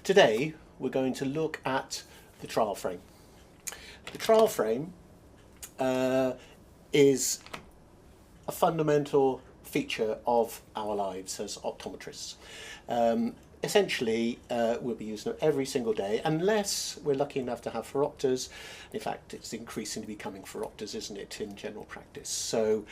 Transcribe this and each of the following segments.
Today we're going to look at the trial frame. The trial frame is a fundamental feature of our lives as optometrists. Essentially, we'll be using it every single day, unless we're lucky enough to have phoropters. In fact, it's increasingly becoming phoropters, isn't it, in general practice? So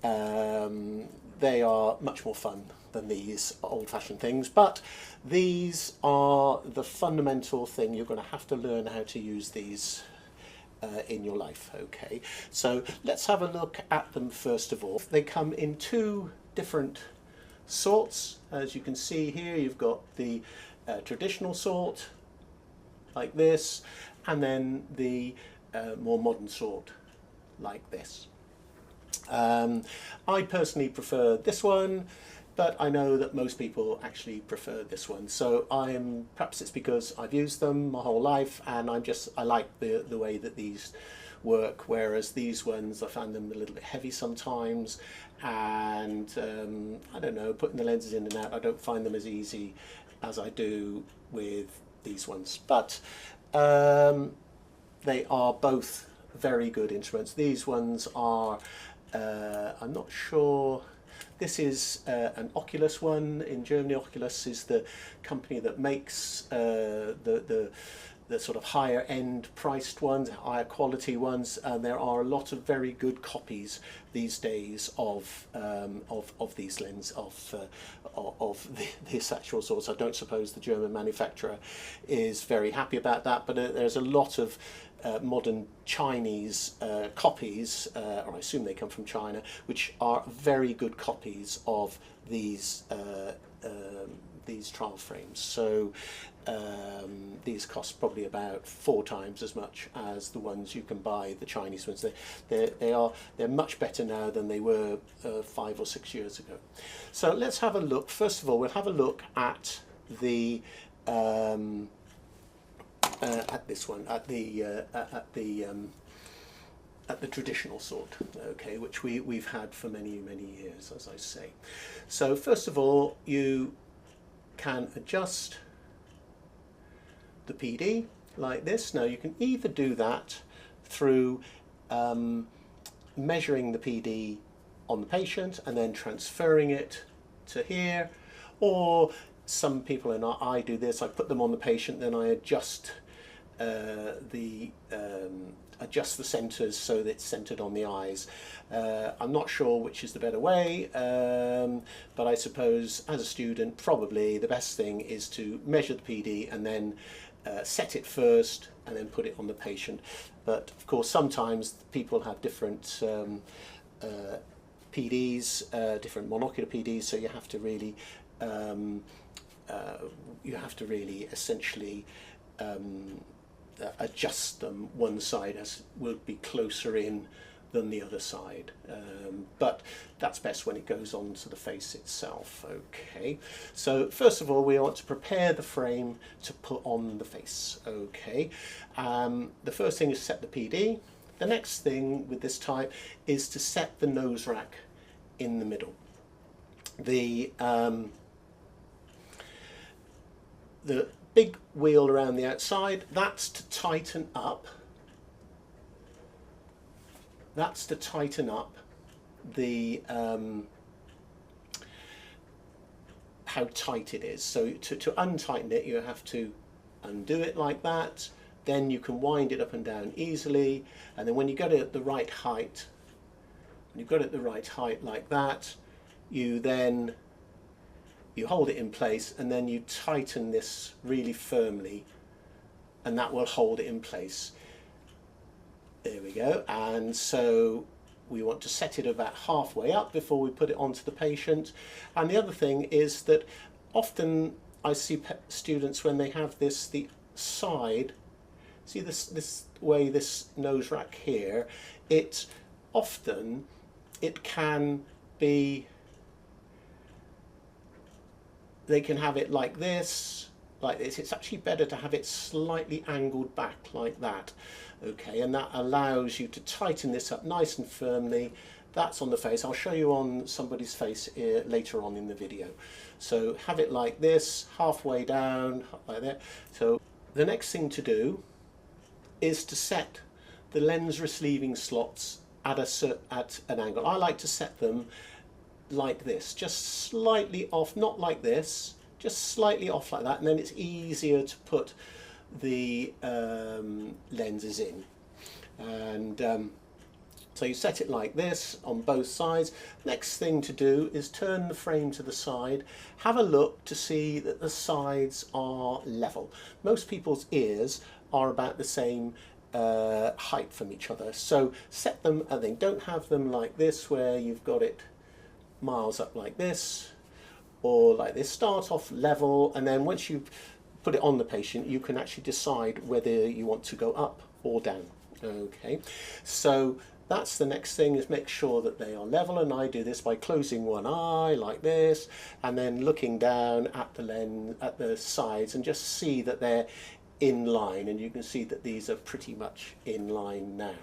they are much more fun than these old-fashioned things, but these are the fundamental thing. You're going to have to learn how to use these in your life. Okay, so let's have a look at them first of all. They come in two different sorts. As you can see here, you've got the traditional sort like this, and then the more modern sort like this. I personally prefer this one, but I know that most people actually prefer this one. So perhaps it's because I've used them my whole life, and I like the way that these work, whereas these ones I find them a little bit heavy sometimes, and I don't know, putting the lenses in and out, I don't find them as easy as I do with these ones. But they are both very good instruments. These ones are I'm not sure. This is an Oculus one in Germany. Oculus is the company that makes the sort of higher end priced ones, higher quality ones, and there are a lot of very good copies these days of these lenses, of this actual source. I don't suppose the German manufacturer is very happy about that, but there's a lot of modern Chinese copies, or I assume they come from China, which are very good copies of these trial frames. So these cost probably about 4 times as much as the ones you can buy, the Chinese ones. They're much better now than they were 5 or 6 years ago. So let's have a look. First of all, we'll have a look at the at this one, at the traditional sort, okay, which we've had for many years, as I say. So first of all, you can adjust the PD like this. Now you can either do that through measuring the PD on the patient and then transferring it to here, or some people, and I do this, I put them on the patient, then I adjust adjust the centers so that it's centered on the eyes. I'm not sure which is the better way, but I suppose as a student probably the best thing is to measure the PD and then set it first and then put it on the patient. But of course sometimes people have different PDs, different monocular PDs, so you have to really essentially adjust them. One side will be closer in than the other side, but that's best when it goes on to the face itself. Okay, so first of all we want to prepare the frame to put on the face. Okay, the first thing is set the PD. The next thing with this type is to set the nose rack in the middle. The big wheel around the outside, that's to tighten up. That's to tighten up the how tight it is. So to untighten it, you have to undo it like that. Then you can wind it up and down easily, and then when you get it at the right height, like that, you hold it in place and then you tighten this really firmly, and that will hold it in place. There we go. And so we want to set it about halfway up before we put it onto the patient. And the other thing is that often I see students, when they have this, the side, see this way, this nose rack here, it can be, they can have it like this, It's actually better to have it slightly angled back like that. Okay, and that allows you to tighten this up nice and firmly, that's on the face. I'll show you on somebody's face later on in the video. So have it like this, halfway down, like that. So the next thing to do is to set the lens receiving slots at an angle. I like to set them like this, just slightly off, not like this, just slightly off like that, and then it's easier to put the lenses in. And so you set it like this on both sides. Next thing to do is turn the frame to the side, have a look to see that the sides are level. Most people's ears are about the same height from each other, so set them, and then don't have them like this where you've got it miles up like this or like this. Start off level, and then once you put it on the patient you can actually decide whether you want to go up or down. Okay, so that's the next thing, is make sure that they are level, and I do this by closing one eye like this and then looking down at the lens at the sides and just see that they're in line, and you can see that these are pretty much in line now.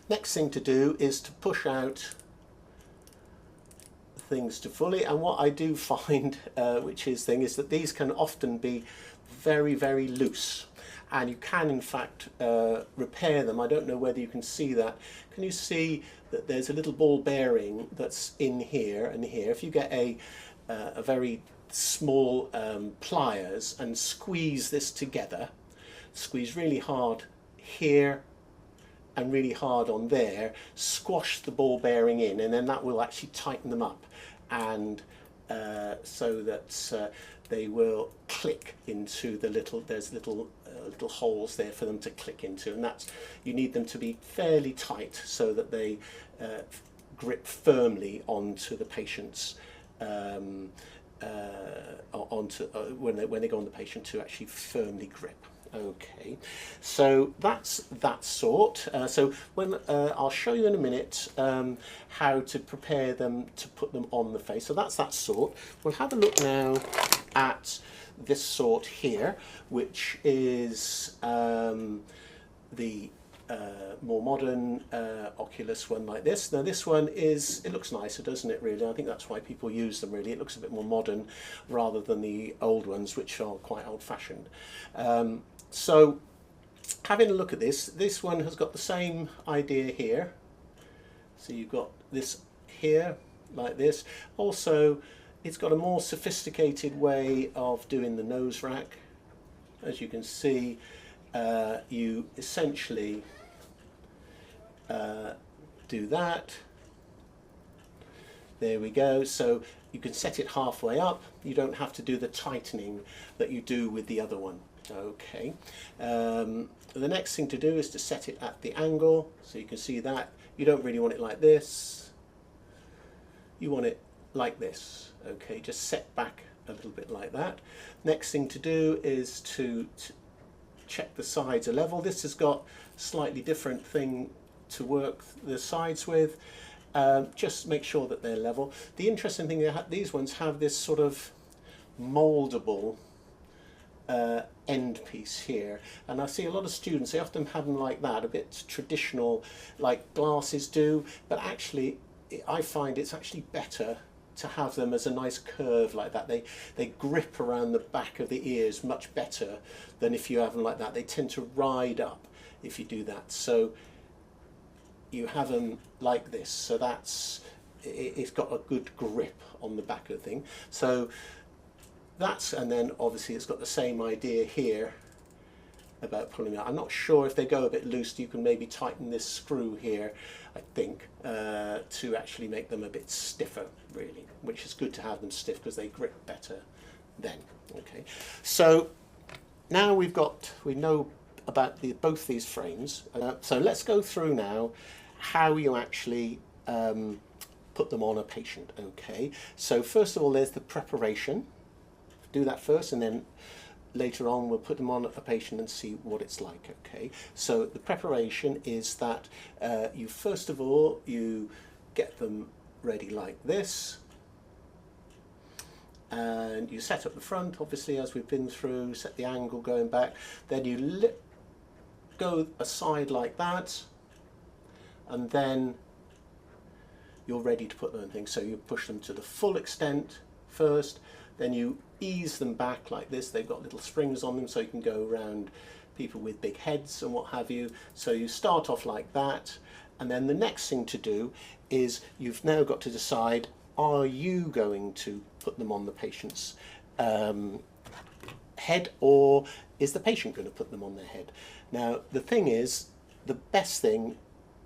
Next thing to do is to push out things to fully, and what I do find is that these can often be very, very loose, and you can in fact repair them. I don't know whether you can see that. Can you see that there's a little ball bearing that's in here and here? If you get a very small pliers and squeeze this together, squeeze really hard here and really hard on there, squash the ball bearing in, and then that will actually tighten them up, and so that they will click into the little, there's little holes there for them to click into, and that's, you need them to be fairly tight so that they grip firmly onto the patient's when they go on the patient, to actually firmly grip. Okay, so that's that sort. So when I'll show you in a minute how to prepare them to put them on the face. So that's that sort. We'll have a look now at this sort here, which is the more modern Oculus one like this. Now this one is, it looks nicer, doesn't it, really? I think that's why people use them, really. It looks a bit more modern rather than the old ones, which are quite old-fashioned. So having a look at this one has got the same idea here. So you've got this here like this. Also, it's got a more sophisticated way of doing the nose rack. As you can see, you essentially do that. There we go. So you can set it halfway up. You don't have to do the tightening that you do with the other one. Okay. The next thing to do is to set it at the angle. So you can see that you don't really want it like this. You want it like this. Okay, just set back a little bit like that. Next thing to do is to check the sides are level. This has got slightly different thing to work the sides with. Just make sure that they're level. The interesting thing, these ones have this sort of moldable end piece here, and I see a lot of students, they often have them like that, a bit traditional, like glasses do, but actually I find it's actually better to have them as a nice curve like that. They grip around the back of the ears much better than if you have them like that. They tend to ride up if you do that. So you have them like this, so that's, it's got a good grip on the back of the thing. So that's, and then obviously it's got the same idea here about pulling out. I'm not sure if they go a bit loose, you can maybe tighten this screw here, I think, to actually make them a bit stiffer, really, which is good to have them stiff because they grip better then. Okay, so now we know about both these frames. So let's go through now how you actually put them on a patient. Okay, so first of all, there's the preparation. Do that first, and then later on we'll put them on a patient and see what it's like. Okay, so the preparation is that you first of all, you get them ready like this, and you set up the front, obviously, as we've been through, set the angle going back, then you go aside like that, and then you're ready to put them in things. So you push them to the full extent first, then you ease them back like this. They've got little springs on them so you can go around people with big heads and what have you. So you start off like that, and then the next thing to do is you've now got to decide, are you going to put them on the patient's head, or is the patient going to put them on their head? Now the thing is, the best thing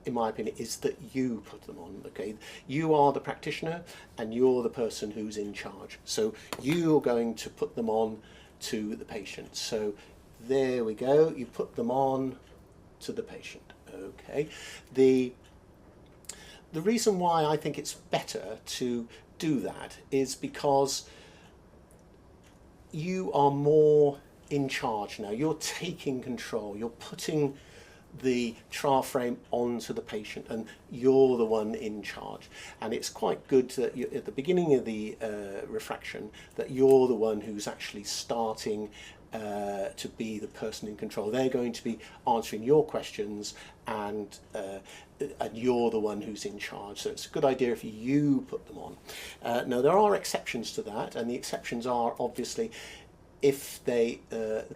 in my opinion is that you put them on. Okay, you are the practitioner and you're the person who's in charge, so you're going to put them on to the patient. So there we go, you put them on to the patient. Okay, the reason why I think it's better to do that is because you are more in charge now. You're taking control. You're putting the trial frame onto the patient and you're the one in charge. And it's quite good that you, at the beginning of the refraction, that you're the one who's actually starting to be the person in control. They're going to be answering your questions, and you're the one who's in charge. So it's a good idea if you put them on. Now there are exceptions to that, and the exceptions are obviously if the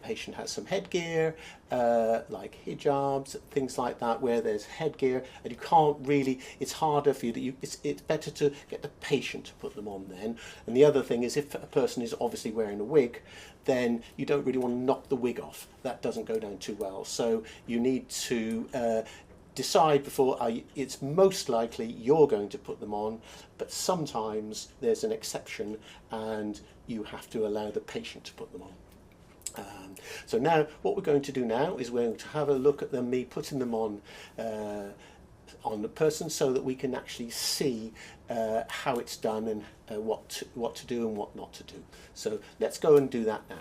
patient has some headgear, like hijabs, things like that, where there's headgear, and you can't really, it's harder for you, it's better to get the patient to put them on then. And the other thing is, if a person is obviously wearing a wig, then you don't really want to knock the wig off. That doesn't go down too well. So you need to decide before. It's most likely you're going to put them on, but sometimes there's an exception and you have to allow the patient to put them on. So now what we're going to do now is we're going to have a look at me putting them on the person, so that we can actually see how it's done and what to do and what not to do. So let's go and do that now.